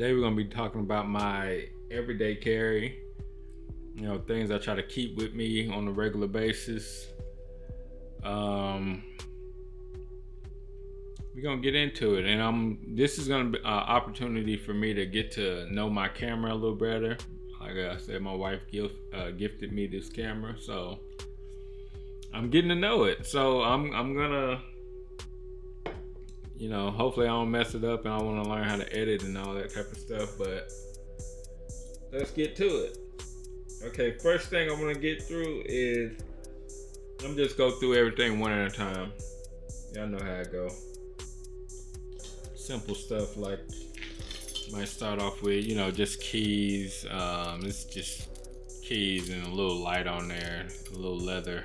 Today we're gonna be talking about my everyday carry. Things I try to keep with me on a regular basis. Um, we're gonna get into it, and this is gonna be an opportunity for me to get to know my camera a little better. Like I said, my wife gifted me this camera, so I'm getting to know it. So I'm gonna, hopefully I don't mess it up, and I want to learn how to edit and all that type of stuff. But let's get to it. Okay, first thing I want to get through is I'm just go through everything one at a time. Y'all know how it go. Simple stuff like might start off with just keys. It's just keys and a little light on there, a little leather.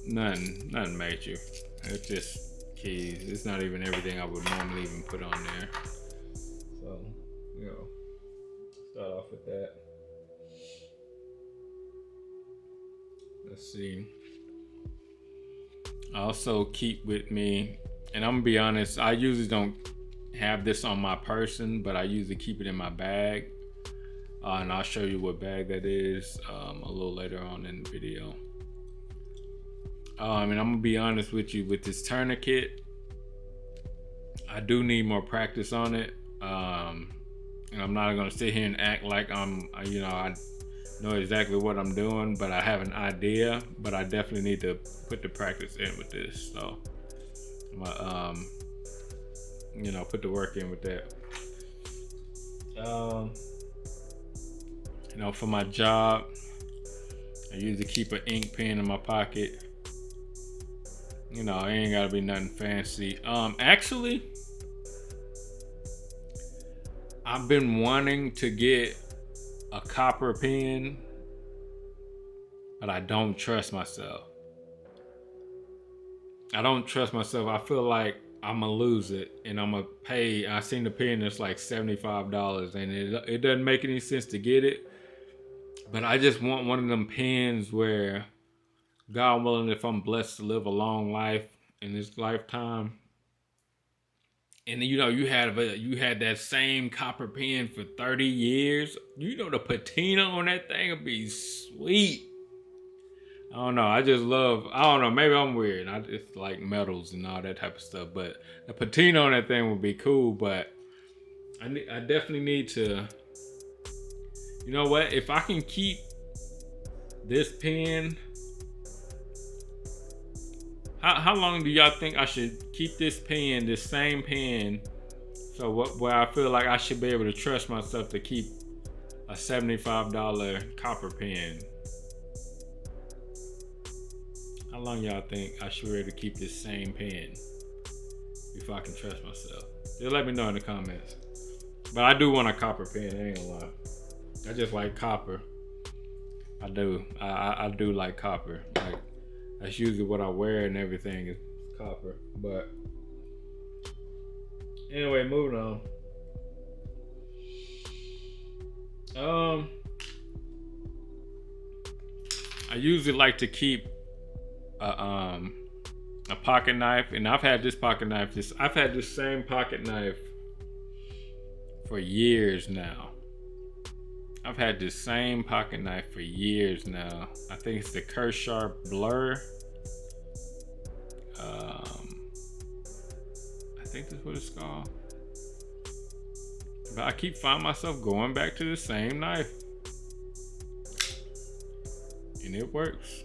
Nothing major. It's just keys. It's not even everything I would normally even put on there. So start off with that. Let's see. I also keep with me, and I'm gonna be honest, I usually don't have this on my person, but I usually keep it in my bag. And I'll show you what bag that is a little later on in the video. And I'm gonna be honest with you, with this tourniquet, I do need more practice on it. And I'm not gonna sit here and act like I know exactly what I'm doing, but I have an idea. But I definitely need to put the practice in with this. So I'm gonna, put the work in with that. For my job, I usually keep an ink pen in my pocket. It ain't gotta be nothing fancy. Actually, I've been wanting to get a copper pen, but I don't trust myself. I feel like I'm gonna lose it, and I'm gonna pay. I seen the pen that's like $75, and it doesn't make any sense to get it. But I just want one of them pens where, God willing, if I'm blessed to live a long life in this lifetime, and you had that same copper pen for 30 years, the patina on that thing would be sweet. I don't know. I don't know. Maybe I'm weird. I just like metals and all that type of stuff. But the patina on that thing would be cool. But I definitely need to. You know what? If I can keep this pen, how long do y'all think I should keep this same pen? So where I feel like I should be able to trust myself to keep a $75 copper pen. How long y'all think I should be able to keep this same pen before I can trust myself? Just let me know in the comments. But I do want a copper pen, I ain't gonna lie. I just like copper. I do. I do like copper. Like, that's usually what I wear and everything is copper. But anyway, moving on. I usually like to keep a pocket knife, and I've had this same pocket knife for years now. I think it's the Kershaw Blur. I think that's what it's called. But I keep finding myself going back to the same knife, and it works.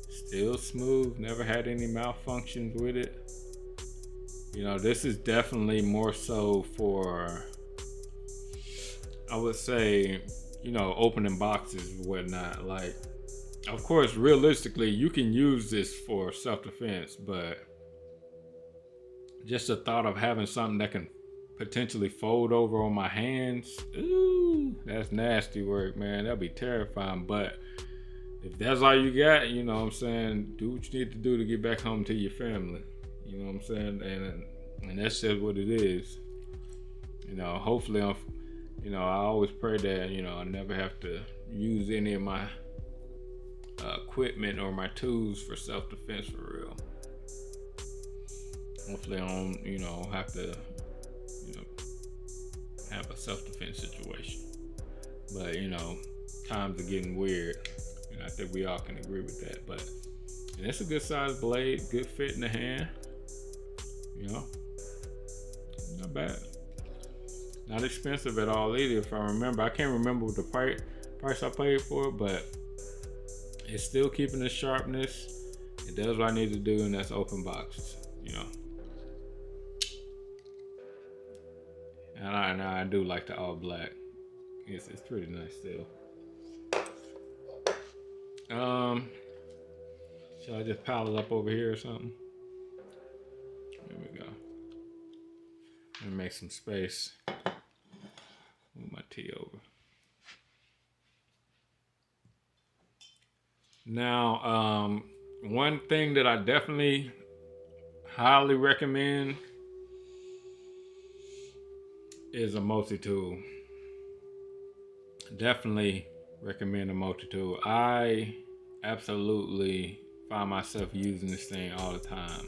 Still smooth. Never had any malfunctions with it. This is definitely more so for, I would say, opening boxes and whatnot. Like, of course, realistically, you can use this for self-defense, but just the thought of having something that can potentially fold over on my hands, ooh, that's nasty work, man. That'd be terrifying. But if that's all you got, what I'm saying, do what you need to do to get back home to your family. You know what I'm saying? And that's just what it is. Hopefully I always pray that, I never have to use any of my equipment or my tools for self-defense for real. Hopefully I don't, have to, have a self-defense situation. But you know, times are getting weird, and I think we all can agree with that. But and it's a good sized blade, good fit in the hand. You know, not bad. Not expensive at all either. If I remember, I can't remember the price I paid for it, but it's still keeping the sharpness. It does what I need to do, and that's open boxes. You know. And I do like the all black. It's pretty nice still. Should I just pile it up over here or something? There we go. Let me make some space. Move my tea over. Now, one thing that I definitely highly recommend is a multi-tool. Definitely recommend a multi-tool. I absolutely find myself using this thing all the time.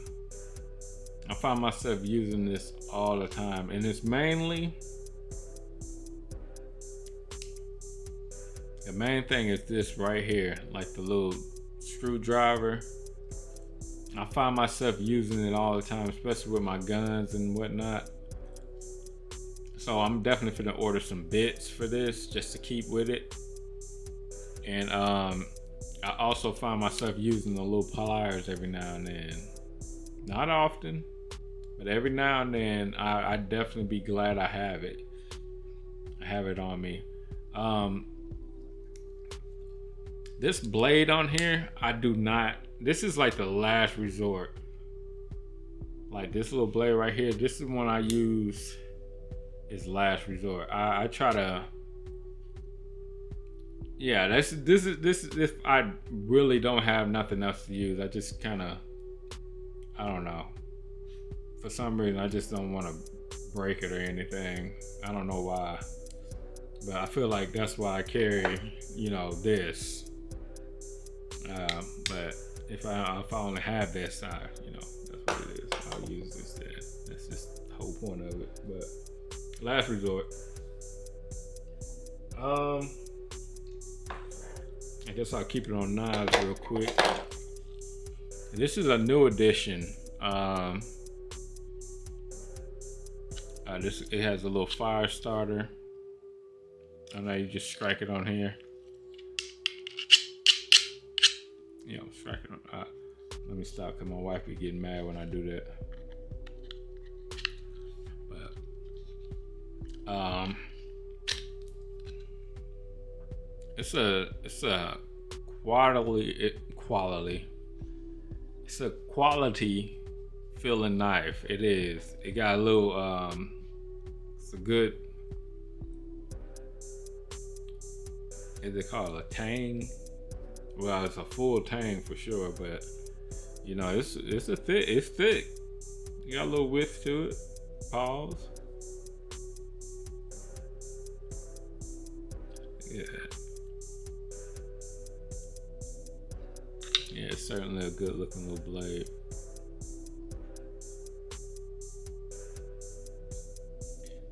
I find myself using this all the time, and it's mainly, the main thing is this right here, like the little screwdriver. I find myself using it all the time, especially with my guns and whatnot. So I'm definitely gonna order some bits for this just to keep with it. And I also find myself using the little pliers every now and then. Not often, but every now and then I definitely be glad I have it. I have it on me. This blade on here, I do not, this is like the last resort. Like this little blade right here, this is one I use is last resort. I try to, yeah, this is I really don't have nothing else to use. I just kind of, I don't know, for some reason I just don't want to break it or anything. I don't know why, but I feel like that's why I carry, you know, this. But if I only have this, you know, that's what it is. I'll use this then. That's just the whole point of it. But last resort. I guess I'll keep it on knives real quick. This is a new addition. It has a little fire starter. I know you just strike it on here. You know, strike it on. Let me stop because my wife be getting mad when I do that. But it's a quality. It's a quality feeling knife. It is. It got a little. It's a good. Is it called a tang? Well, it's a full tang for sure, but you know, it's thick. You got a little width to it. Pause. Yeah. Yeah, it's certainly a good looking little blade.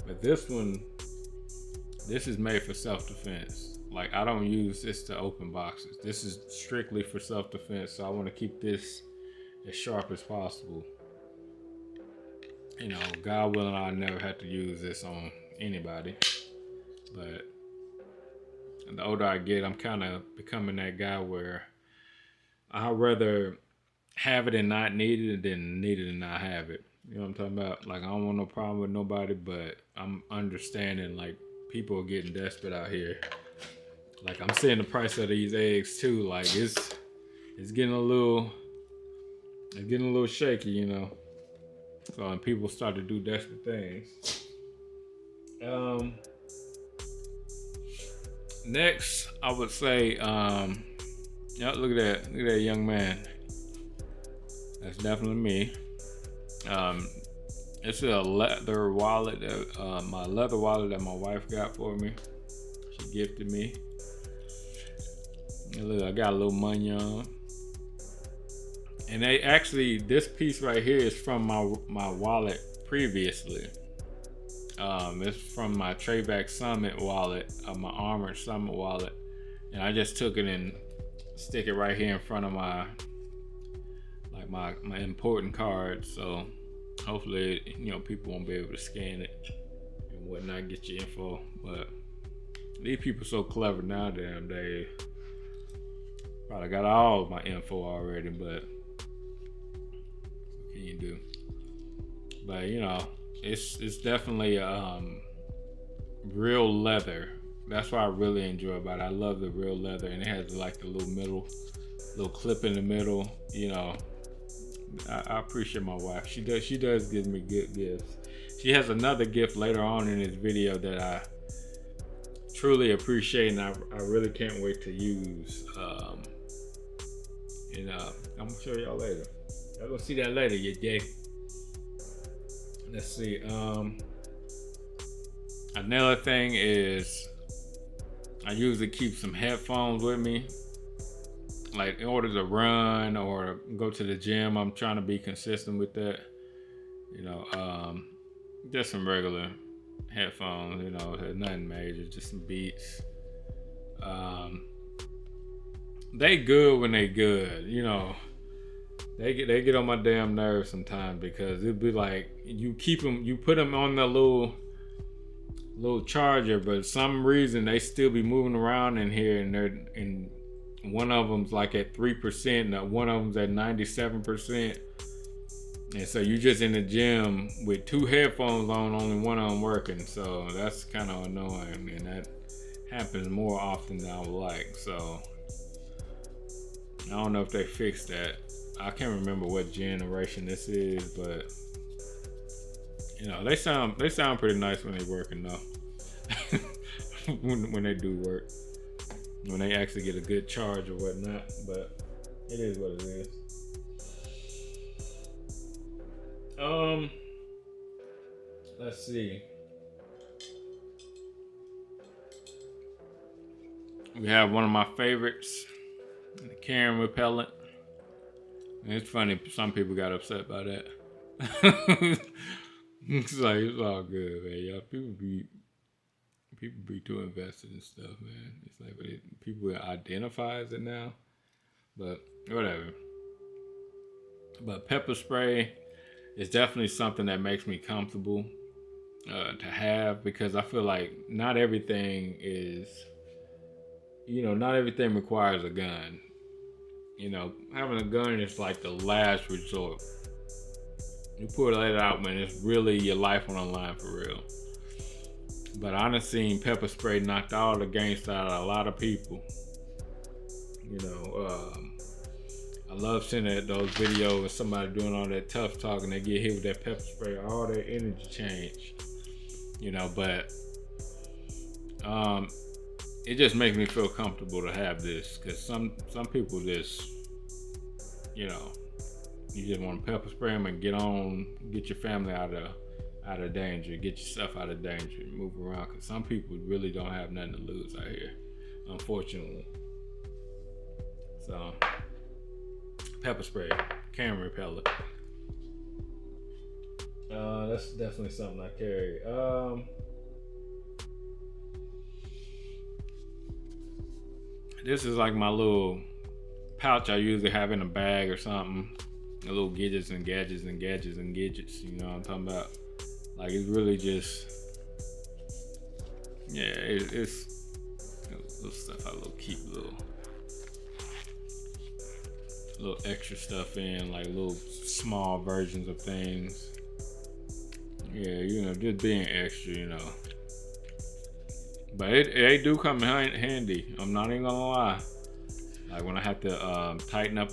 But this is made for self-defense. Like, I don't use this to open boxes. This is strictly for self-defense, so I want to keep this as sharp as possible. You know, God willing, I never have to use this on anybody. But the older I get, I'm kind of becoming that guy where I'd rather have it and not need it than need it and not have it. You know what I'm talking about? Like, I don't want no problem with nobody, but I'm understanding, like, people are getting desperate out here. Like, I'm seeing the price of these eggs too. Like, it's getting a little shaky, you know. So, and people start to do desperate things. Next, I would say, yeah, look at that young man. That's definitely me. It's a leather wallet that my leather wallet that my wife got for me. She gifted me. And look, I got a little money on. And this piece right here is from my wallet previously. It's from my Trayback Summit wallet, my Armored Summit wallet, and I just took it and stick it right here in front of my important cards. So hopefully, people won't be able to scan it and whatnot, get your info. But these people so clever now, damn days. Probably got all of my info already, but what can you do? But it's definitely real leather. That's what I really enjoy about it. I love the real leather, and it has like the little clip in the middle. I appreciate my wife. She does give me good gifts. She has another gift later on in this video that I truly appreciate, and I really can't wait to use. I'm gonna show y'all later. Y'all gonna see that later, you day. Let's see. Another thing is I usually keep some headphones with me. Like in order to run or go to the gym, I'm trying to be consistent with that. Just some regular headphones, nothing major, just some beats. They good when they good, They get on my damn nerves sometimes because it'd be like you put them on the little charger, but some reason they still be moving around in here, and one of them's like at 3%, and one of them's at 97%, and so you just in the gym with two headphones on, only one of them working. So that's kind of annoying, and that happens more often than I would like. So I don't know if they fixed that. I can't remember what generation this is, but they sound pretty nice when they're working though. when they do work, when they actually get a good charge or whatnot. But it is what it is. Let's see. We have one of my favorites, the Cairn repellent. And it's funny, some people got upset by that. It's like, it's all good, man. Y'all, people be too invested in stuff, man. It's like people identify as it now, but whatever. But pepper spray is definitely something that makes me comfortable to have, because I feel like not everything requires a gun. Having a gun is like the last resort. You pull that out, man, it's really your life on the line for real. But I done seen pepper spray knocked all the gangsta out of a lot of people. I love seeing those videos of somebody doing all that tough talk and they get hit with that pepper spray, all their energy change. But it just makes me feel comfortable to have this, because some people just, you just want to pepper spray them and get your family out of danger, get yourself out of danger, move around, because some people really don't have nothing to lose out here, unfortunately. So, pepper spray, Cairn repellent. That's definitely something I carry. This is like my little pouch I usually have in a bag or something. The little gadgets. You know what I'm talking about? Like, it's really just, it's little stuff I keep little extra stuff in, like little small versions of things. Yeah, just being extra, But they do come in handy. I'm not even gonna lie. Like when I have to tighten up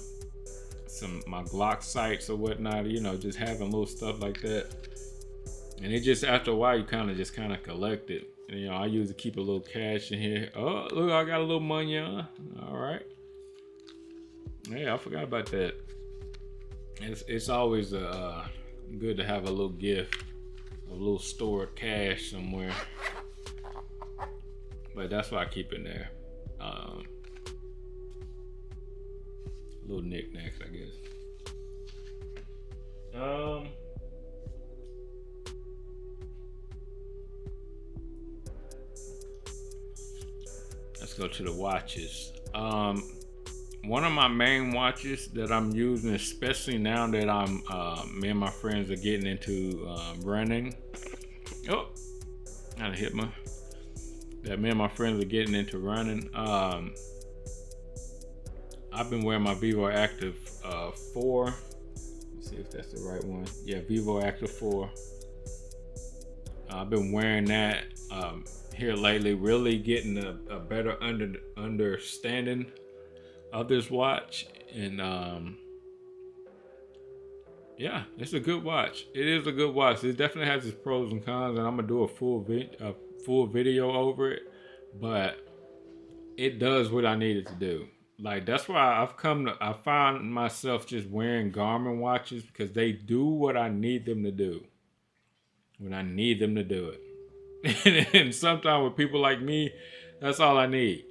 my Glock sights or whatnot, just having little stuff like that. And it just, after a while, you kind of collect it. And, I usually keep a little cash in here. Oh, look, I got a little money on. All right. Yeah, I forgot about that. It's always good to have a little gift, a little stored cash somewhere. But that's why I keep in there. Little knickknacks, I guess. go to the watches. One of my main watches that I'm using, especially now that me and my friends are getting into running. Oh, I hit my. That me and my friends are getting into running. I've been wearing my Vivo Active 4. Let's see if that's the right one. Yeah, Vivo Active 4. I've been wearing that here lately, really getting a better understanding of this watch. And yeah, it's a good watch. It is a good watch. It definitely has its pros and cons, and I'm gonna do a full video over it. But it does what I need it to do. Like, that's why I find myself just wearing Garmin watches, because they do what I need them to do when I need them to do it. And sometimes with people like me, that's all I need.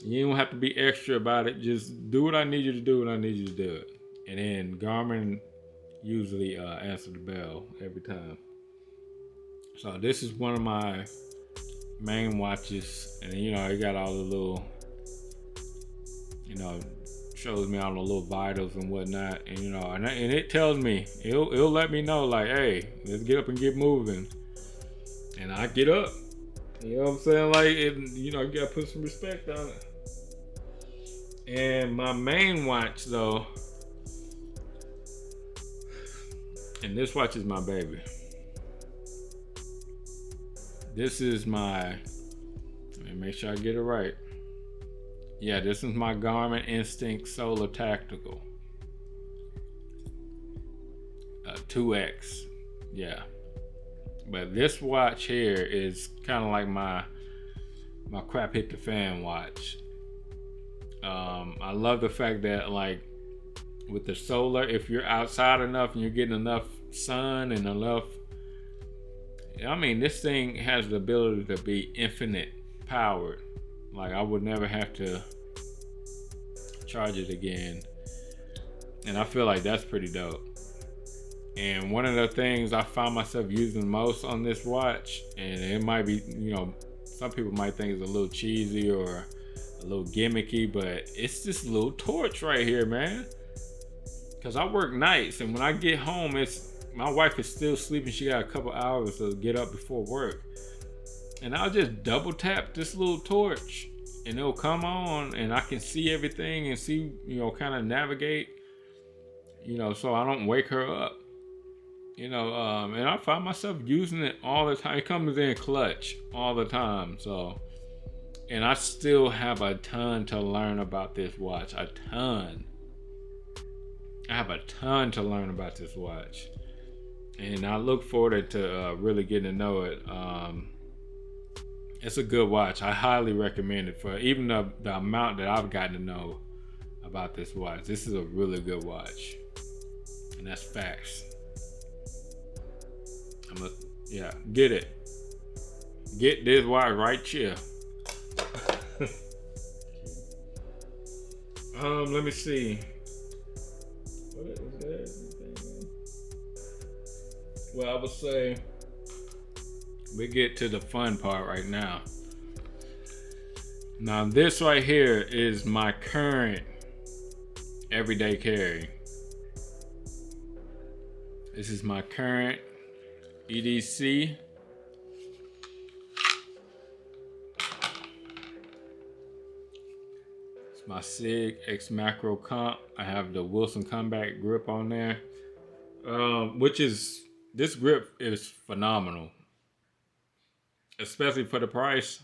You don't have to be extra about it. Just do what I need you to do when I need you to do it. And then Garmin usually answer the bell every time. So this is one of my main watches, and it got all the little, shows me all the little vitals and whatnot, and and it tells me, it'll let me know, like, hey, let's get up and get moving, and I get up. You know what I'm saying? Like, you gotta put some respect on it. And my main watch, though, and this watch is my baby. This is my, let me make sure I get it right. Yeah, this is my Garmin Instinct Solar Tactical 2X. Yeah. But this watch here is kind of like my crap hit the fan watch. I love the fact that, like, with the solar, if you're outside enough and you're getting enough sun and enough, this thing has the ability to be infinite powered. Like, I would never have to charge it again. And I feel like that's pretty dope. And one of the things I found myself using most on this watch, and it might be, some people might think it's a little cheesy or a little gimmicky, but it's this little torch right here, man. Because I work nights, and when I get home, my wife is still sleeping. She got a couple hours to get up before work. And I'll just double tap this little torch, and it'll come on, and I can see everything and see, kind of navigate, so I don't wake her up. And I find myself using it all the time. It comes in clutch all the time. So, and I still have a ton to learn about this watch. A ton. I have a ton to learn about this watch. And I look forward to really getting to know it. It's a good watch. I highly recommend it for even the amount that I've gotten to know about this watch. This is a really good watch. And that's facts. Get it. Get this watch right here. Let me see. What is that? Well, I would say we get to the fun part right now. Now, this right here is my current everyday carry. This is my current EDC. It's my SIG X Macro Comp. I have the Wilson Combat grip on there, this grip is phenomenal, especially for the price.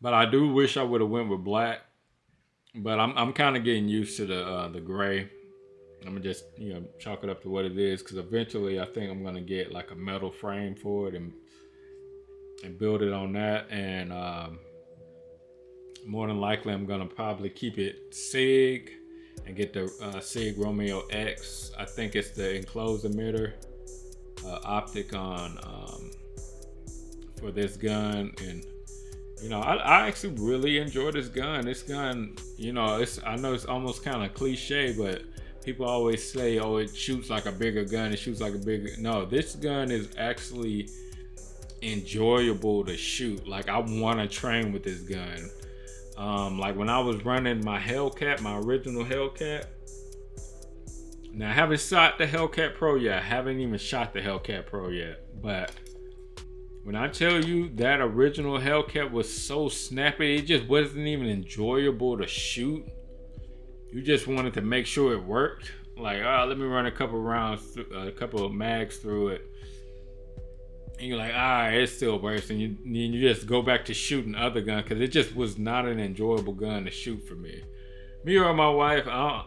But I do wish I would have went with black. But I'm kind of getting used to the gray. I'm gonna just chalk it up to what it is, because eventually I think I'm gonna get like a metal frame for it and build it on that. And more than likely I'm gonna probably keep it SIG and get the SIG Romeo X. I think it's the enclosed emitter optic on for this gun. And I actually really enjoy this gun. This gun, I know it's almost kind of cliche, but people always say, oh, it shoots like a bigger gun. It shoots like a bigger. No, this gun is actually enjoyable to shoot. Like, I want to train with this gun. Like when I was running my Hellcat, my original Hellcat. Now I haven't shot the Hellcat Pro yet. I haven't even shot the Hellcat Pro yet. But when I tell you that original Hellcat was so snappy, it just wasn't even enjoyable to shoot. You just wanted to make sure it worked. Like, let me run a couple rounds, a couple of mags through it. And you're like, it still works. And you just go back to shooting other guns because it just was not an enjoyable gun to shoot for me. Me or my wife, I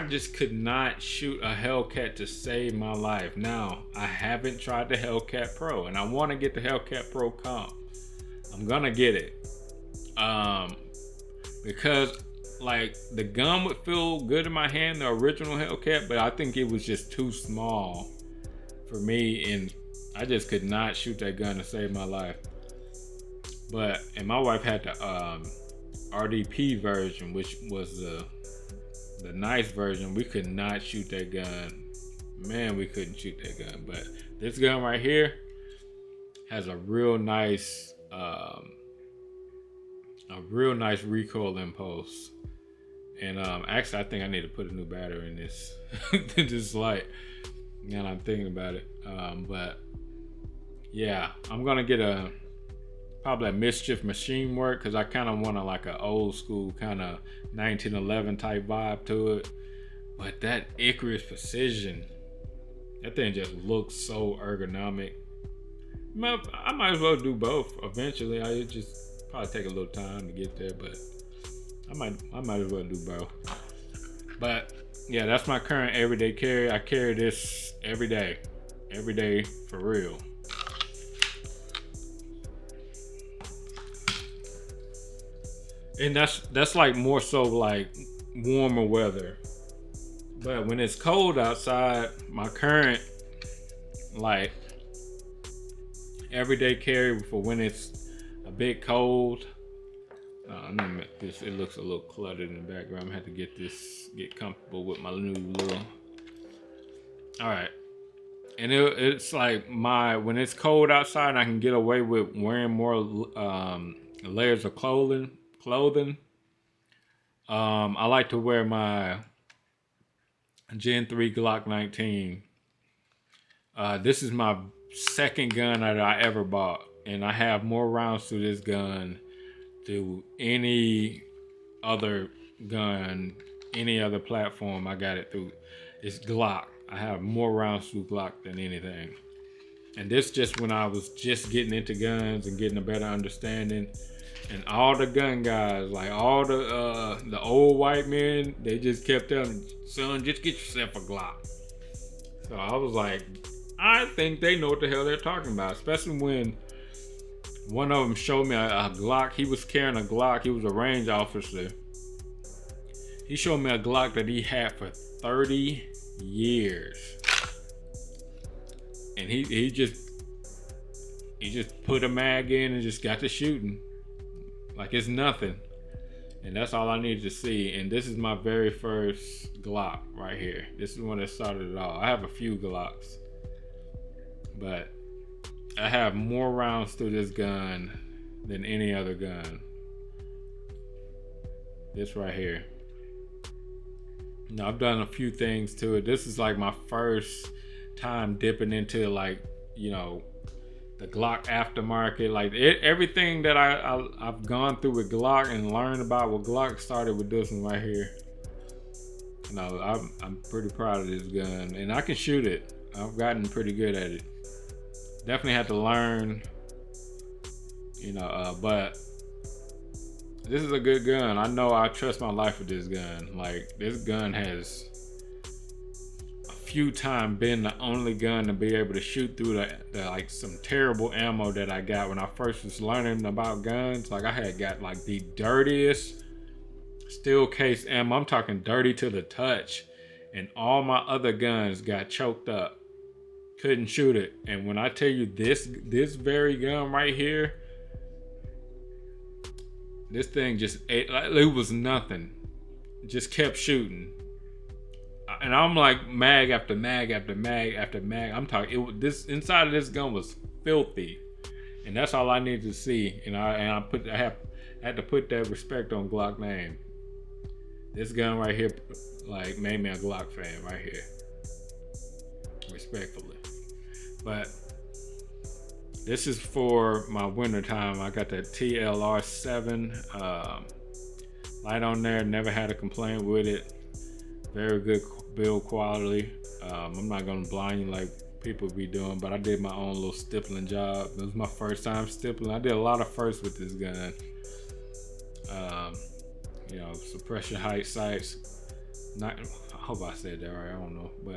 just could not shoot a Hellcat to save my life. Now, I haven't tried the Hellcat Pro, and I want to get the Hellcat Pro comp. I'm gonna get it, because like the gun would feel good in my hand, the original Hellcat, but I think it was just too small for me, and I just could not shoot that gun to save my life. And my wife had the RDP version, which was the nice version. We could not shoot that gun. Man, we couldn't shoot that gun. But this gun right here has a real nice recoil impulse. And actually, I think I need to put a new battery in this this light. Now I'm thinking about it. But yeah, I'm gonna get probably a Mischief Machine Work, because I kind of want like an old school kind of 1911 type vibe to it. But that Icarus Precision, that thing just looks so ergonomic. I might as well do both eventually. I just probably take a little time to get there, but I might as well do both. But yeah, that's my current everyday carry. I carry this every day for real. And that's like more so like warmer weather. But when it's cold outside, my current like everyday carry for when it's a bit cold. It looks a little cluttered in the background. I'm gonna have to get comfortable with my new little. All right. And it's like when it's cold outside, I can get away with wearing more layers of clothing. I like to wear my Gen 3 Glock 19. This is my second gun that I ever bought, and I have more rounds to this gun to any other gun, any other platform I got it through. It's Glock. I have more rounds through Glock than anything. And this just when I was just getting into guns and getting a better understanding. And all the gun guys, like all the old white men, they just kept telling me, son, just get yourself a Glock. So I was like, I think they know what the hell they're talking about. Especially when one of them showed me a Glock. He was carrying a Glock. He was a range officer. He showed me a Glock that he had for 30 years. And he just put a mag in and just got to shooting. Like it's nothing. And that's all I needed to see. And this is my very first Glock right here. This is one that started it all. I have a few Glocks, but I have more rounds through this gun than any other gun. This right here. Now I've done a few things to it. This is like my first time dipping into like, the Glock aftermarket, like everything that I've gone through with Glock and learned about what Glock started with this one right here. I'm pretty proud of this gun, and I can shoot it. I've gotten pretty good at it. Definitely had to learn, but this is a good gun. I know I trust my life with this gun. Like this gun has few times been the only gun to be able to shoot through the like some terrible ammo that I got when I first was learning about guns. Like I had got like the dirtiest steel case ammo. I'm talking dirty to the touch, and all my other guns got choked up. Couldn't shoot it. And when I tell you this very gun right here, this thing just it was nothing. It just kept shooting. And I'm like mag after mag after mag after mag. I'm talking this inside of this gun was filthy, and that's all I needed to see. I Had to put that respect on Glock name. This gun right here, like, made me a Glock fan right here. Respectfully. But this is for my winter time. I got that TLR7 light on there. Never had a complaint with it. Very good build quality. I'm not gonna blind you like people be doing, but I did my own little stippling job. It was my first time stippling. I did a lot of firsts with this gun. You know, suppression height sights. Not, I hope I said that right. I don't know, but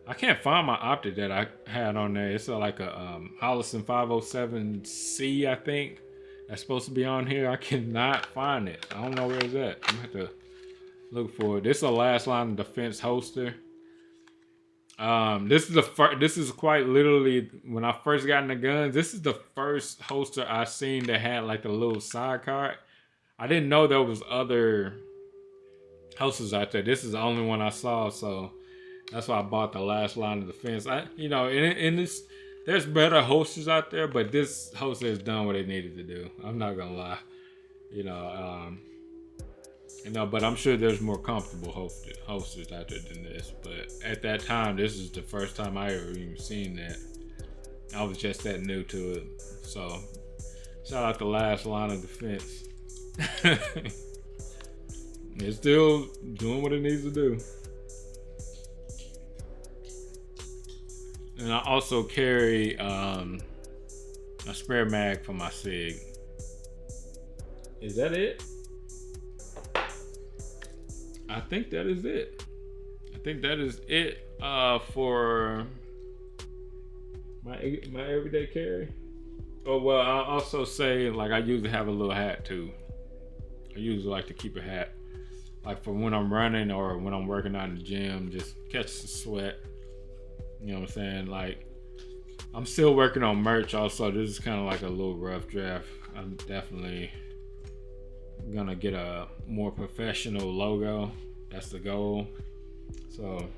I can't find my optic that I had on there. It's like a Holosun 507C, I think. That's supposed to be on here. I cannot find it. I don't know where it's at. I'm gonna have to look for it. This is a last line of defense holster. This is quite literally, when I first got into guns, this is the first holster I seen that had like a little side card. I didn't know there was other holsters out there. This is the only one I saw, so that's why I bought the last line of defense. In this, there's better holsters out there, but this holster has done what it needed to do. I'm not gonna lie, but I'm sure there's more comfortable holsters out there than this. But at that time, this is the first time I ever even seen that. I was just that new to it. So shout out the last line of defense. It's still doing what it needs to do. And I also carry a spare mag for my SIG. Is that it? I think that is it. I think that is it for my everyday carry. Oh well, I'll also say, like, I usually have a little hat too. I usually like to keep a hat, like for when I'm running or when I'm working out in the gym, just catch the sweat. You know what I'm saying? Like, I'm still working on merch also. This is kind of like a little rough draft. I'm definitely gonna get a more professional logo. That's the goal. So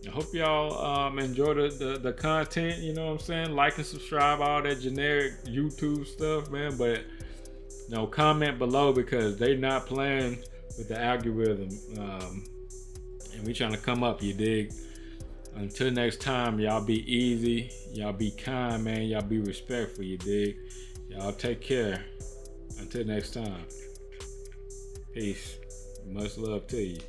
I hope y'all enjoy the content. You know what I'm saying? Like and subscribe, all that generic YouTube stuff, man. But comment below, because they not playing with the algorithm, and we trying to come up. You dig? Until next time, y'all be easy. Y'all be kind, man. Y'all be respectful. You dig? Y'all take care. Until next time. Peace. Much love to you.